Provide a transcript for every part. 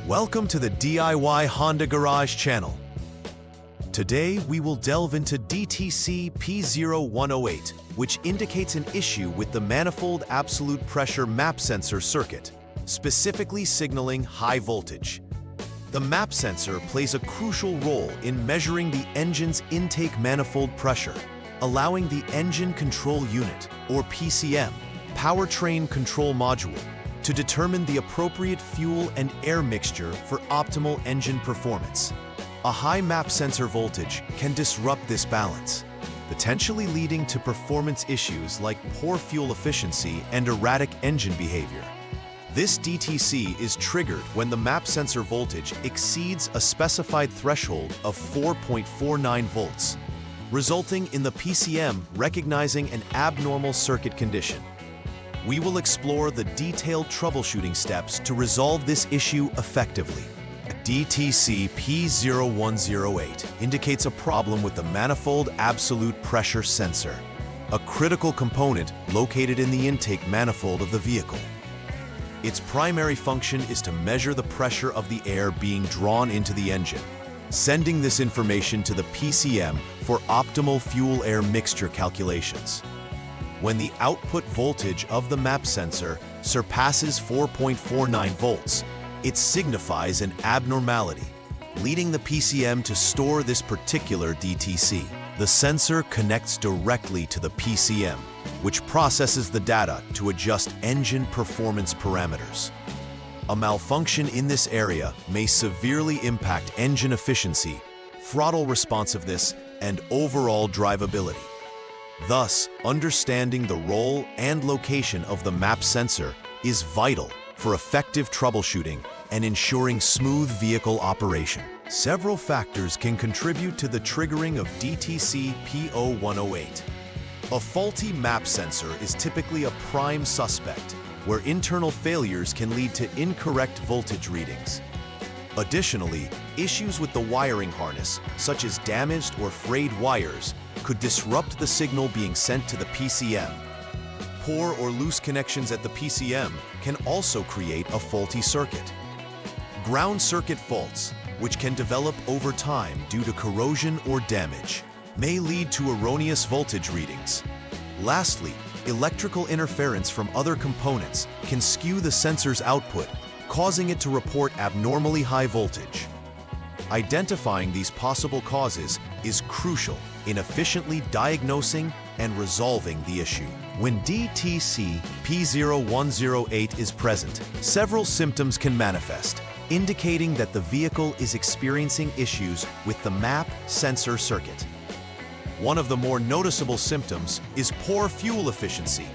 Welcome to the DIY Honda Garage channel. Today we will delve into DTC P0108, which indicates an issue with the manifold absolute pressure map sensor circuit, specifically signaling high voltage. The map sensor plays a crucial role in measuring the engine's intake manifold pressure, allowing the Engine Control Unit, or PCM, Powertrain Control Module, to determine the appropriate fuel and air mixture for optimal engine performance. A high map sensor voltage can disrupt this balance, potentially leading to performance issues like poor fuel efficiency and erratic engine behavior. This DTC is triggered when the map sensor voltage exceeds a specified threshold of 4.49 volts, resulting in the PCM recognizing an abnormal circuit condition. We will explore the detailed troubleshooting steps to resolve this issue effectively. DTC P0108 indicates a problem with the manifold absolute pressure sensor, a critical component located in the intake manifold of the vehicle. Its primary function is to measure the pressure of the air being drawn into the engine, sending this information to the PCM for optimal fuel-air mixture calculations. When the output voltage of the map sensor surpasses 4.49 volts, it signifies an abnormality, leading the PCM to store this particular DTC. The sensor connects directly to the PCM, which processes the data to adjust engine performance parameters. A malfunction in this area may severely impact engine efficiency, throttle responsiveness, and overall drivability. Thus, understanding the role and location of the map sensor is vital for effective troubleshooting and ensuring smooth vehicle operation. Several factors can contribute to the triggering of DTC P0108. A faulty map sensor is typically a prime suspect, where internal failures can lead to incorrect voltage readings. Additionally, issues with the wiring harness, such as damaged or frayed wires, could disrupt the signal being sent to the PCM. Poor or loose connections at the PCM can also create a faulty circuit. Ground circuit faults, which can develop over time due to corrosion or damage, may lead to erroneous voltage readings. Lastly, electrical interference from other components can skew the sensor's output, causing it to report abnormally high voltage. Identifying these possible causes is crucial in efficiently diagnosing and resolving the issue. When DTC P0108 is present, several symptoms can manifest, indicating that the vehicle is experiencing issues with the map sensor circuit. One of the more noticeable symptoms is poor fuel efficiency,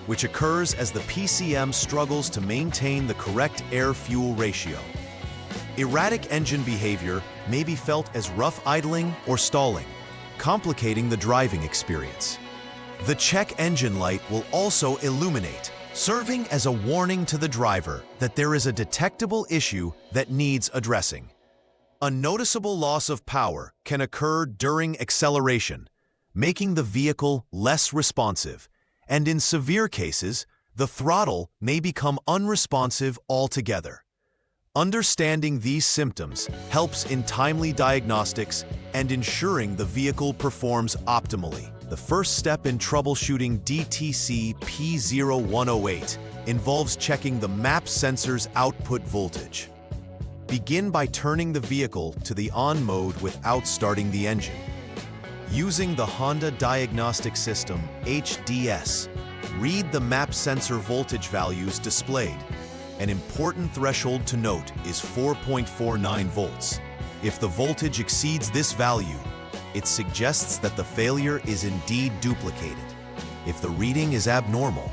which occurs as the PCM struggles to maintain the correct air-fuel ratio. Erratic engine behavior may be felt as rough idling or stalling, complicating the driving experience. The check engine light will also illuminate, serving as a warning to the driver that there is a detectable issue that needs addressing. A noticeable loss of power can occur during acceleration, making the vehicle less responsive, and in severe cases, the throttle may become unresponsive altogether. Understanding these symptoms helps in timely diagnostics and ensuring the vehicle performs optimally. The first step in troubleshooting DTC P0108 involves checking the map sensor's output voltage. Begin by turning the vehicle to the on mode without starting the engine. Using the Honda Diagnostic System HDS, read the map sensor voltage values displayed. An important threshold to note is 4.49 volts. If the voltage exceeds this value, it suggests that the failure is indeed duplicated. If the reading is abnormal,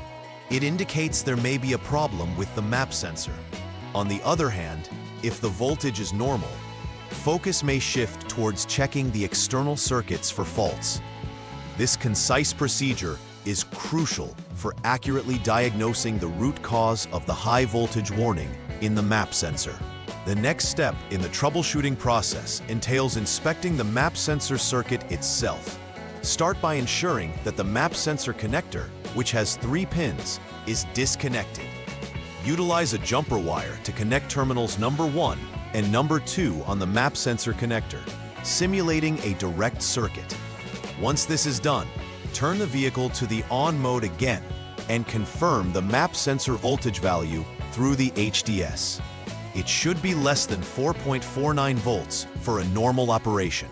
it indicates there may be a problem with the map sensor. On the other hand, if the voltage is normal, focus may shift towards checking the external circuits for faults. This concise procedure is crucial for accurately diagnosing the root cause of the high voltage warning in the map sensor. The next step in the troubleshooting process entails inspecting the map sensor circuit itself. Start by ensuring that the map sensor connector, which has 3 pins, is disconnected. Utilize a jumper wire to connect terminals number 1 and number 2 on the map sensor connector, simulating a direct circuit. Once this is done, turn the vehicle to the on mode again and confirm the map sensor voltage value through the HDS. It should be less than 4.49 volts for a normal operation.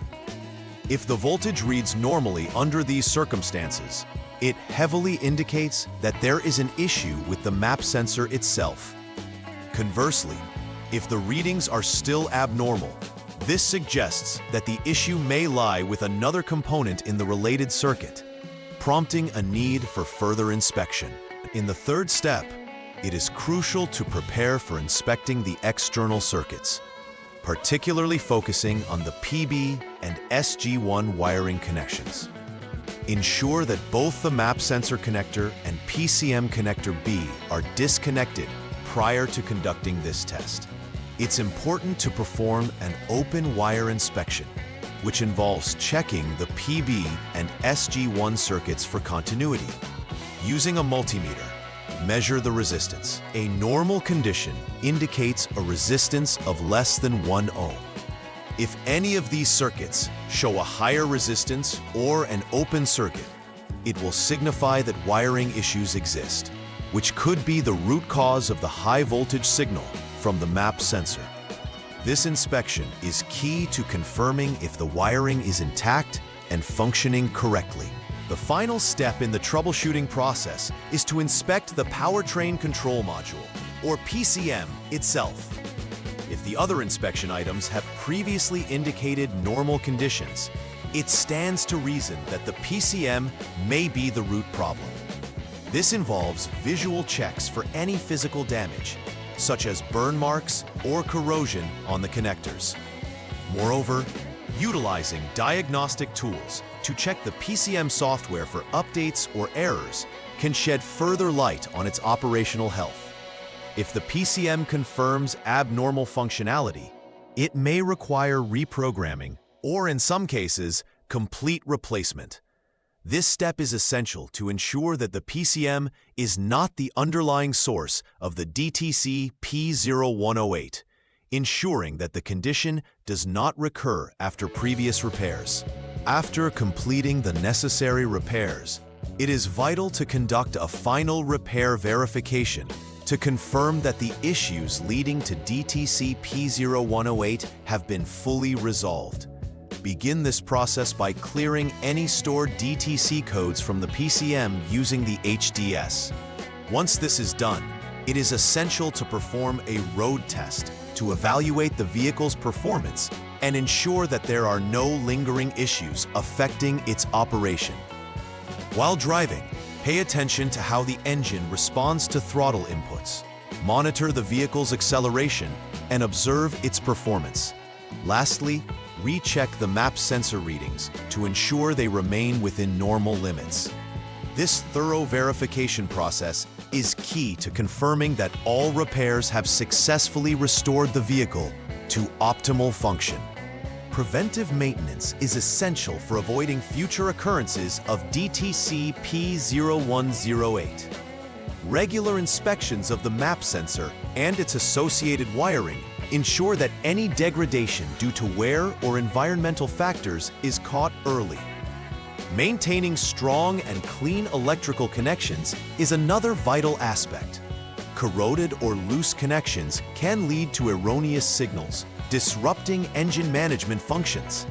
If the voltage reads normally under these circumstances, it heavily indicates that there is an issue with the map sensor itself. Conversely, if the readings are still abnormal, this suggests that the issue may lie with another component in the related circuit, prompting a need for further inspection. In the third step, it is crucial to prepare for inspecting the external circuits, particularly focusing on the PB and SG1 wiring connections. Ensure that both the map sensor connector and PCM connector B are disconnected prior to conducting this test. It's important to perform an open wire inspection, which involves checking the PB and SG1 circuits for continuity. Using a multimeter, measure the resistance. A normal condition indicates a resistance of less than 1 ohm. If any of these circuits show a higher resistance or an open circuit, it will signify that wiring issues exist, which could be the root cause of the high voltage signal from the map sensor. This inspection is key to confirming if the wiring is intact and functioning correctly. The final step in the troubleshooting process is to inspect the powertrain control module, or PCM, itself. If the other inspection items have previously indicated normal conditions, it stands to reason that the PCM may be the root problem. This involves visual checks for any physical damage, such as burn marks or corrosion on the connectors. Moreover, utilizing diagnostic tools to check the PCM software for updates or errors can shed further light on its operational health. If the PCM confirms abnormal functionality, it may require reprogramming or, in some cases, complete replacement. This step is essential to ensure that the PCM is not the underlying source of the DTC P0108, ensuring that the condition does not recur after previous repairs. After completing the necessary repairs, it is vital to conduct a final repair verification to confirm that the issues leading to DTC P0108 have been fully resolved. Begin this process by clearing any stored DTC codes from the PCM using the HDS. Once this is done, it is essential to perform a road test to evaluate the vehicle's performance and ensure that there are no lingering issues affecting its operation. While driving, pay attention to how the engine responds to throttle inputs. Monitor the vehicle's acceleration and observe its performance. Lastly, recheck the map sensor readings to ensure they remain within normal limits. This thorough verification process is key to confirming that all repairs have successfully restored the vehicle to optimal function. Preventive maintenance is essential for avoiding future occurrences of DTC P0108. Regular inspections of the map sensor and its associated wiring ensure that any degradation due to wear or environmental factors is caught early. Maintaining strong and clean electrical connections is another vital aspect. Corroded or loose connections can lead to erroneous signals, disrupting engine management functions.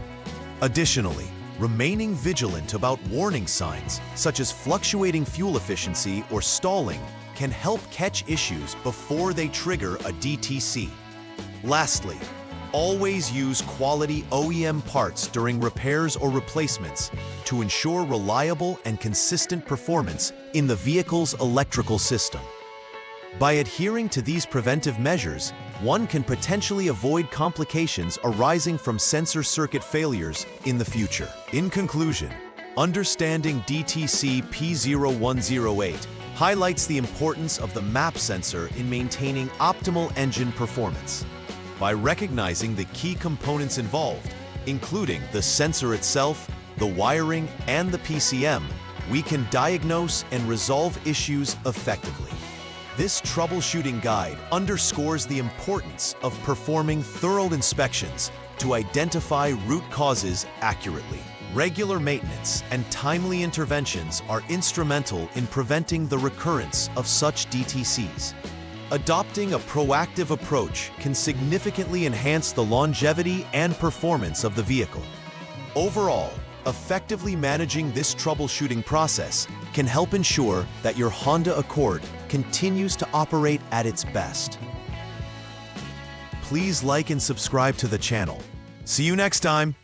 Additionally, remaining vigilant about warning signs, such as fluctuating fuel efficiency or stalling, can help catch issues before they trigger a DTC. Lastly, always use quality OEM parts during repairs or replacements to ensure reliable and consistent performance in the vehicle's electrical system. By adhering to these preventive measures, one can potentially avoid complications arising from sensor circuit failures in the future. In conclusion, understanding DTC P0108 highlights the importance of the map sensor in maintaining optimal engine performance. By recognizing the key components involved, including the sensor itself, the wiring, and the PCM, we can diagnose and resolve issues effectively. This troubleshooting guide underscores the importance of performing thorough inspections to identify root causes accurately. Regular maintenance and timely interventions are instrumental in preventing the recurrence of such DTCs. Adopting a proactive approach can significantly enhance the longevity and performance of the vehicle. Overall, effectively managing this troubleshooting process can help ensure that your Honda Accord continues to operate at its best. Please like and subscribe to the channel. See you next time.